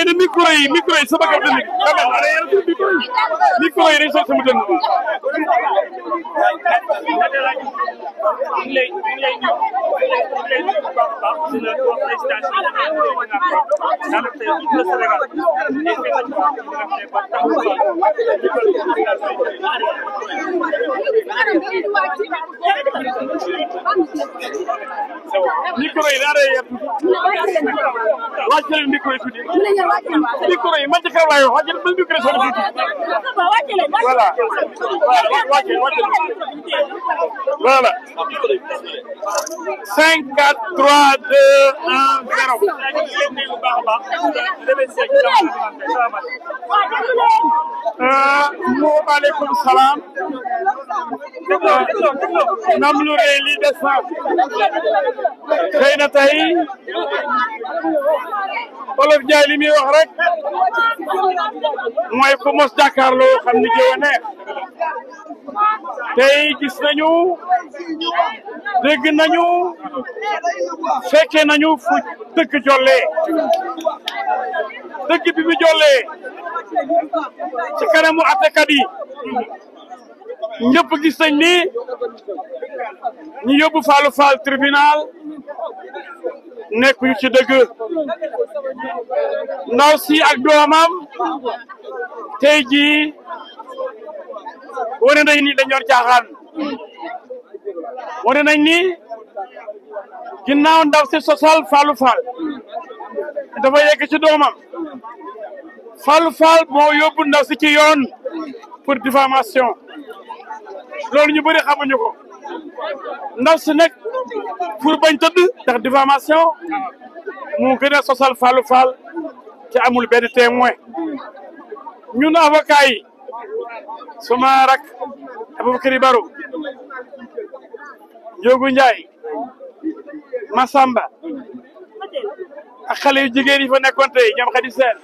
ne micro yi sama kër dënn micro yi dañ soog sama dënn micro yi daa yeb wàcc leen micro yi tuuti micro yi man ci kaw laay wax wàcc leen micro yi tuuti voilà voilà 5 4 3 2 1 0 waaleykum salaam nam lu rëy li des na xëy na tey Wolof Njaay li muy wax rek mooy ku mos jàkkaarloo xam ni jëw a neex tey gis nañu dégg nañu fekke nañu fu dëgg jollee dëgg bi mu jollee ci kanamu àttekat yi ñëpp gis nañ ni ñu yóbbu Fallou Fall tribunal nekkuñu ci dëgg ndaw si ak doomam tey jii wane nañ ni dañu doon caaxaan wane nañ ni ginnaaw ndaw si sosal Fallou Fall dafa yegg ci doomam Fallou Fall moo yóbbu ndaw si ci yoon pour diffamation loolu ñu bëri xamuñu ko ndaw si nag pour bañ tëdd ndax diffamation mu gën a sosal Fallou Fall ci amul benn témoin ñun avocat yi suma rak Aboubacry Baro Ndiogu Ndiaye Massamba ak xale yu jigéen yi fa nekkoon tey ñoom Khady Sène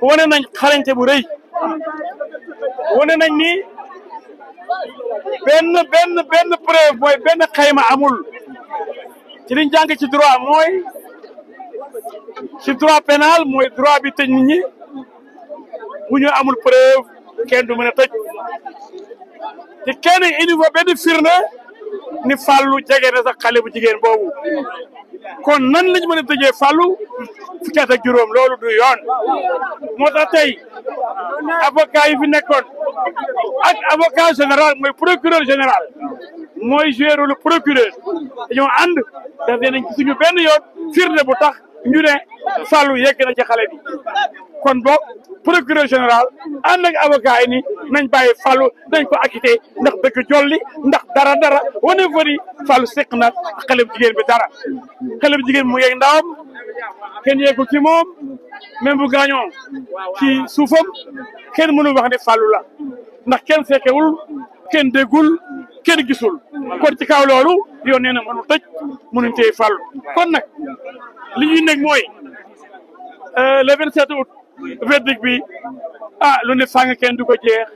wane nañ xarañte bu rëy wane nañ ni benn preuve mooy benn xayma amul ci liñ jàng ci droit mooy ci droit pénal mooy droit bi tëj nit ñi bu ñu amul preuve kenn du mën a tëj te kenn indi fa benn firnde ni Fallou jege na sax xale bu jigéen boobu kon nan lañ mën a tëjee Fallou fukki at ak juróom loolu du yoon moo tax tey avocat yi fi nekkoon ak avocat général mooy procureur général mooy joué rôle procureur dañoo ànd daf nañ ci suñu benn yoon firnde bu tax ñu ne Fallou yegg na ci xale bi kon boog procureur général ànd ak avocat yi ni nañ bàyyi Fallou nañ ko acquitté ndax dëgg jolli ndax dara wane fa ni Fallou seq na xale bu jigéen bi dara xale bu jigéen mu yeeg ndawam kenn yeegul ci moom même bu gaañoo ci suufam kenn mënul wax ne Fallou la ndax kenn fekkewul kenn déggul kenn gisul kon ci kaw loolu yoon nee na mënu tëj mënuñ téye Fallou kon nag li ñuy nekk mooy le 27 août verdict bi lu ne fàng kenn du ko jeex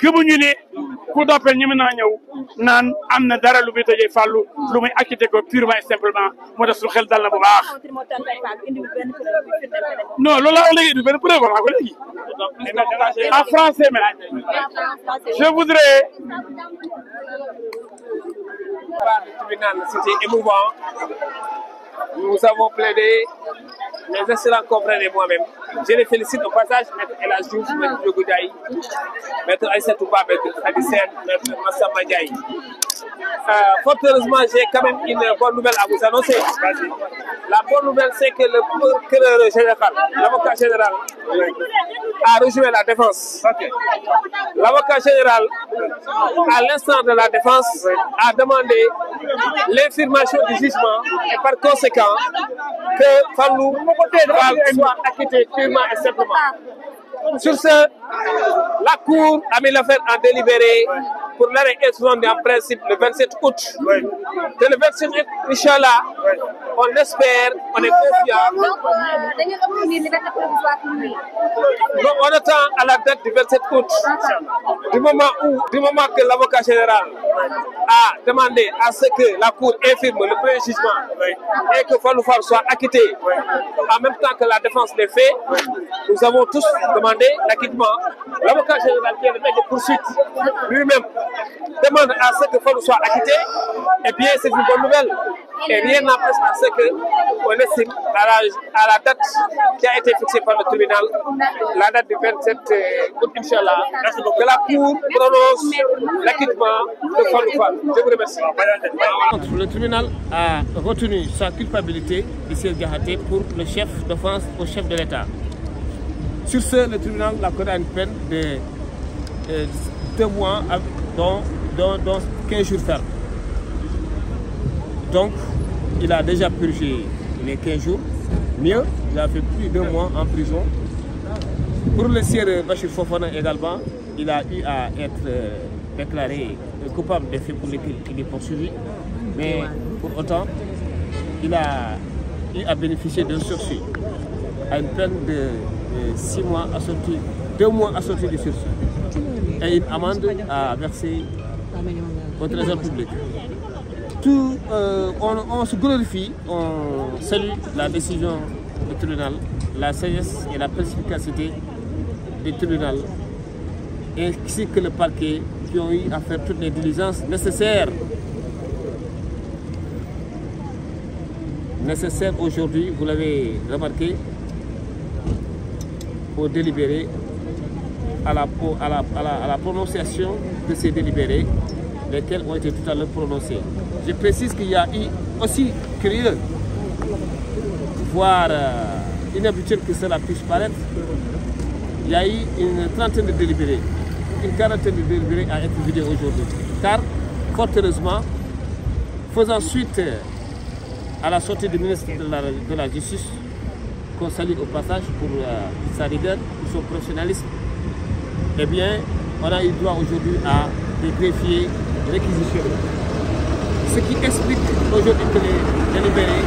gëmuñu ne ku doppel ñu mën naa ñëw naan am na dara lu muy tëjee Fallou lu muy acquitté ko purement et simplement moo tax suñu xel dal na bu baax. non loolu laa léegi du benn preuve wax naa ko léegi en français même je voudrais. C'était émouvant. Nous avons plaidé. Les excellents confrères et moi-même. Je les félicite au passage, Maître El Hadj Diouf, Maître Ndiogu Ndiaye, Maître Aïssatou Ba, Maître Khady Sène, Maître Massamba Ndiaye. Fort heureusement, j'ai quand même une bonne nouvelle à vous annoncer. La bonne nouvelle, c'est que le procureur général, l'avocat général, a rejoint la défense. L'avocat général, à l'instant de la défense, a demandé l'infirmation du jugement et par conséquent que Fallou soit acquitté purement et simplement. Sur ce, la Cour a mis l'affaire en délibéré pour l'arrêt être rendu en principe le 27 août. Que le 27 août, Inch'Allah, on espère, on est confiant. Donc, on attend à la date du 27 août, du moment que l'avocat général a demandé à ce que la Cour infirme le premier jugement et que Fallou Fall soit acquitté en même temps que la défense des faits, nous avons tous demandé l'acquittement. L'avocat général qui est le maître de poursuite lui-même demande à ce que Fallou soit acquitté. Et bien, c'est une bonne nouvelle. Et rien n'empêche à ce qu'on estime à la date qui a été fixée par le tribunal, la date du 27 août, Inch'Allah, que la Cour prononce l'acquittement de Fallou Fall. Je vous remercie. Le tribunal a retenu sa culpabilité d'Issir Diakhaté pour le chef d'offense au chef de l'État. Sur ce, le tribunal l'a condamné à une peine de 2 mois, dont 15 jours fermes. Donc, il a déjà purgé les 15 jours. Mieux, il a fait plus de 2 mois en prison. Pour le sieur Bachir Fofana également, il a eu à être déclaré coupable des faits pour lesquels il est poursuivi. Mais pour autant, il a eu à bénéficier d'un sursis à une peine de 6 mois assorti, 2 mois assorti de sursis. Et une amende à verser au trésor public. On se glorifie, on salue la décision du tribunal, la sagesse et la perspicacité du tribunal, ainsi que le parquet qui ont eu à faire toutes les diligences nécessaires aujourd'hui, vous l'avez remarqué, au délibéré, à la prononciation de ces délibérés, lesquels ont été tout à l'heure prononcés. Je précise qu'il y a eu aussi curieux, voire inhabituel que cela puisse paraître, il y a eu une trentaine de délibérés, une quarantaine de délibérés à être vidés aujourd'hui. Car, fort heureusement, faisant suite à la sortie du ministre de la Justice, qu'on salue au passage pour sa rigueur, pour son professionnalisme, eh bien, on a eu droit aujourd'hui à des greffiers réquisitionnés. Ce qui explique aujourd'hui que les délibérés,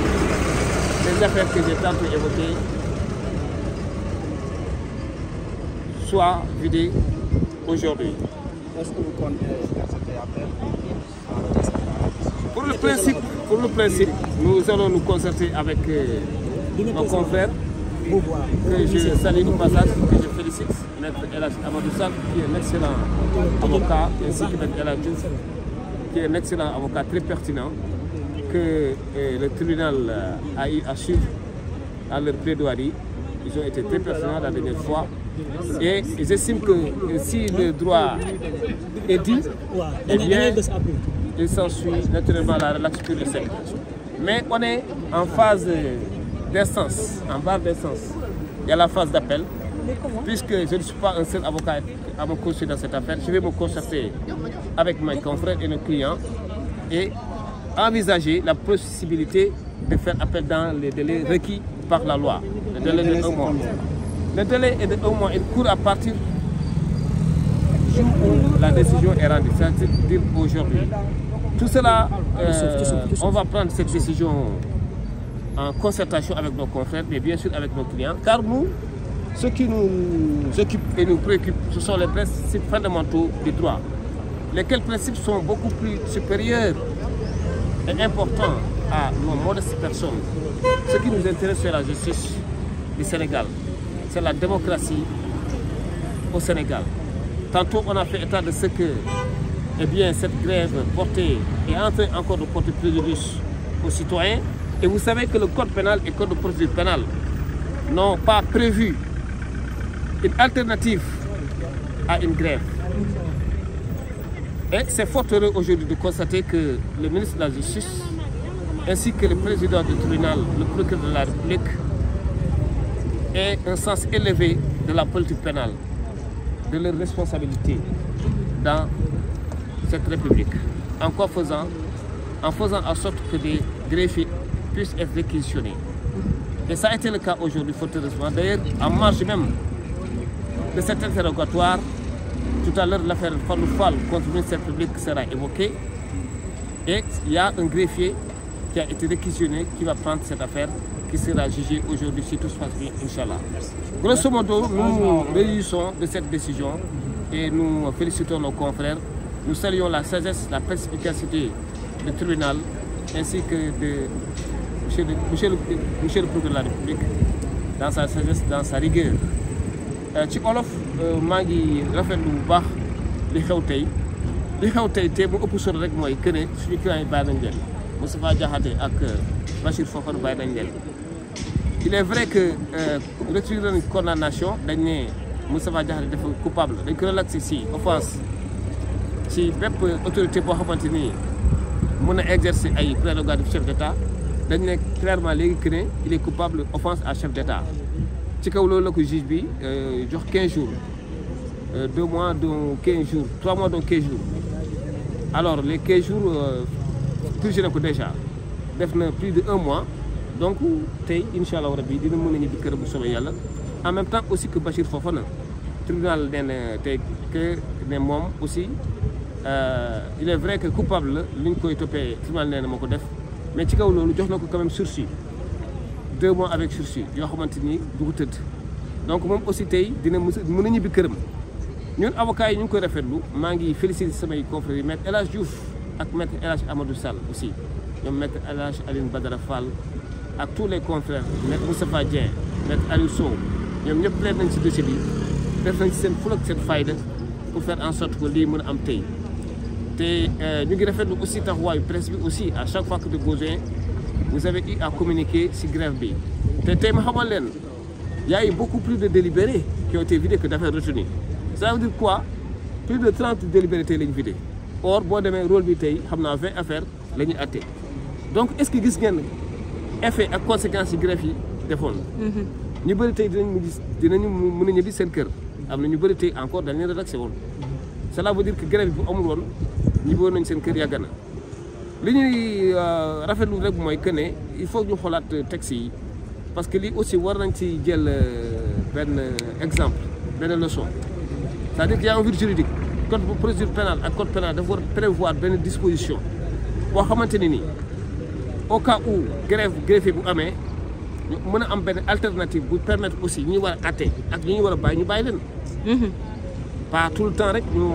les affaires que j'ai tantôt évoquées, soient vidées aujourd'hui. Est-ce que vous comptez intercepter appel? Pour le principe, nous allons nous concerter avec nos confrères, que je salue au passage, que je félicite, Maître El Hadj Amadou Sall, qui est un excellent avocat, ainsi que Maître El Hadj Diouf, qui est un excellent avocat très pertinent, que le tribunal a eu à suivre à leur plaidoirie. Ils ont été très pertinents la dernière fois. Et j'estime que si le droit est dit, eh bien, il s'ensuit naturellement la relaxe pure et sec. Mais on est en phase d'instance, en barre d'instance. Il y a la phase d'appel, puisque je ne suis pas un seul avocat à me consulter dans cette affaire. Je vais me concerter avec mes confrères et nos clients et envisager la possibilité de faire appel dans les délais requis par la loi. Le délai de 1 mois. Le délai est de 1 mois. Il court à partir du jour où la décision est rendue, c'est-à-dire aujourd'hui. Tout cela, on va prendre cette décision en concertation avec nos confrères, mais bien sûr avec nos clients, car nous, ce qui nous occupe et nous préoccupe, ce sont les principes fondamentaux du droit, lesquels principes sont beaucoup plus supérieurs et importants à nos modestes personnes. Ce qui nous intéresse, c'est la justice du Sénégal, c'est la démocratie au Sénégal. Tantôt, on a fait état de ce que eh bien, cette grève portée est en train encore de porter préjudice aux citoyens. Et vous savez que le code pénal et le code de procédure pénale n'ont pas prévu une alternative à une grève. Et c'est fort heureux aujourd'hui de constater que le ministre de la Justice ainsi que le président du tribunal, le procureur de la République, aient un sens élevé de la politique pénale, de leur responsabilité dans cette République, en faisant en sorte que des greffiers puissent être réquisitionnés. Et ça a été le cas aujourd'hui, fort heureusement. D'ailleurs, en marge même de cet interrogatoire, tout à l'heure, l'affaire Fallou Fall contre le ministère public sera évoquée. Et il y a un greffier qui a été réquisitionné, qui va prendre cette affaire, qui sera jugée aujourd'hui si tout se passe bien, Inch'Allah. Grosso modo, nous nous réjouissons de cette décision et nous félicitons nos confrères. Nous saluons la sagesse, la perspicacité du tribunal ainsi que de monsieur le procureur de la République dans sa sagesse, dans sa rigueur. ci olof maa ngi rafetlu bu baax li xew tey te mu ëpp solo rek mooy que ne suñu client yi bàyyi nañ leen Moustapha Diakhaté ak Bachir Fofana bàyyi nañ leen. Il est vrai que retiré nañ condamnation dañ ne Moustapha Diakhaté dafa coupable dañ ko relaxé si offense ci bépp autorité boo xamante ni mën a exercer ay prérogatives chef d'État dañ ne clairement léegi que ne il est coupable offense à chef d'État. ci kaw loolu la ko juge bi jox 15 jours 2 mois donc 15 jours 3 mois donc 15 jours alors les 15 jours purgé na ko déjà def na plus de 1 mois donc tey incha allah rabbi dina mën a ñibbi kër bu soobee yàlla en même temps aussi que Bachir Fofana tribunal nee na tey que ne moom aussi il est vrai que coupable la li ñu koy toppee tribunal nee na moo ko def mais ci kaw loolu jox na ko quand même sursis 2 mois avec sursis yoo xamante ni du ko tëdd donc moom aussi tey dina mën a ñibbi këram ñun avocats yi ñu ngi koy rafetlu maa ngi féliciter samay confrères yi maître El Hadj Diouf ak maître El Hadj Amadou Sall aussi ñoom maître El Hadj Aline Badara Fall ak tous les confrères maître Moustapha Dieng maître Aliou Sow ñoom ñëpp plaide nañ ci dossier bi def nañ ci seen ful ak seen fayda pour faire en sorte que lii mën a am tey te ñu ngi rafetlu aussi taxawaayu presse bi aussi à chaque fois que de besoin vous avez eu à communiquer ci grève bi te tey ma xamal leen y a eu beaucoup plus de délibérés qui ont été vidés que d'affaires retenues ça veut dire quoi plus de 30 délibérés tey la ñu vidé or boo demee rôle bi tey xam naa 20 affaires la ñu atte donc est-ce que gis ngeen effet ak conséquences yi grève yi defoon ñu bëri tey dinañu mën a ñibbi seen kër am na ñu bëri tey encore dañ leen relaxé woon cela veut dire que grève bi bu amul woon ñibbi woon nañ seen kër yàgg na li ñuy rafetlu rek mooy que ne il faut ñu xoolaat texte yi parce que lii aussi war nañ ci jël benn exemple benn leçon c'est-à-dire qu'il y a un vide juridique code de procédure pénale ak code pénal dafa war prévoir benn disposition boo xamante ne nii au cas où greffe bu amee ñu mën a am benn alternative bu permettre aussi ñi war a atte ak ñi ñu war a bàyyi ñu bàyyi leen. pas tout le temps rek ñu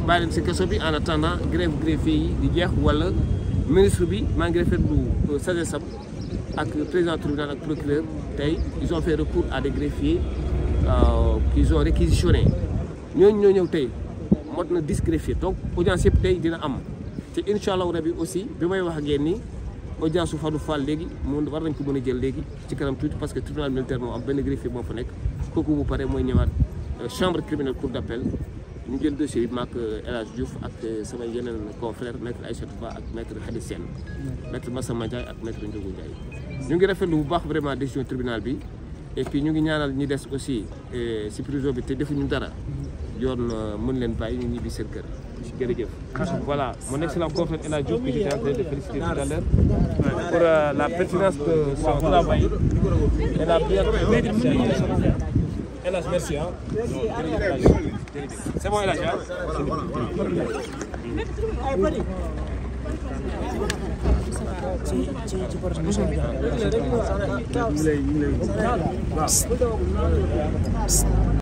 bàyyi leen si kaso bi en attendant greffe yi di jeex wala ministre bi maa ngi rafetlu sagesse am ak président tribunal ak procureur tey ils ont fait recours à des greffiers qu'ils ont réquisitionnés ñooñu ñoo ñëw tey mot na 10 greffiers donc audience yëpp tey dina am te incha allah rabi aussi bi may wax ak yéen nii audience su Fadou Fall léegi mun war nañ ko mën a jël léegi ci kanam tuuti parce que tribunal militaire moo am benn greffier moo fa nekk kooku bu pare mooy ñëwaat chambre criminelle cour d'appel ñu jël dossier bi maak El Hadj Diouf ak sama yeneen confrère maître Aïssatou Ba ak maître Khady Sène maître Massamba Ndiaye ak maître Ndiogou Ndiaye ñu ngi rafetlu bu baax vraiment décision tribunal bi et puis ñu ngi ñaanal ñi des aussi si prison bi te defuñu dara yoon mën leen bàyyi ñu ñibbi seen kër jërëjëf. Voilà mon excellent confrère El Hadj Diouf que j'étais en train de féliciter tout à l'heure pour la pertinence de son travail et la brillante. El Hadj merci ah. C'est bon El Hadj ah.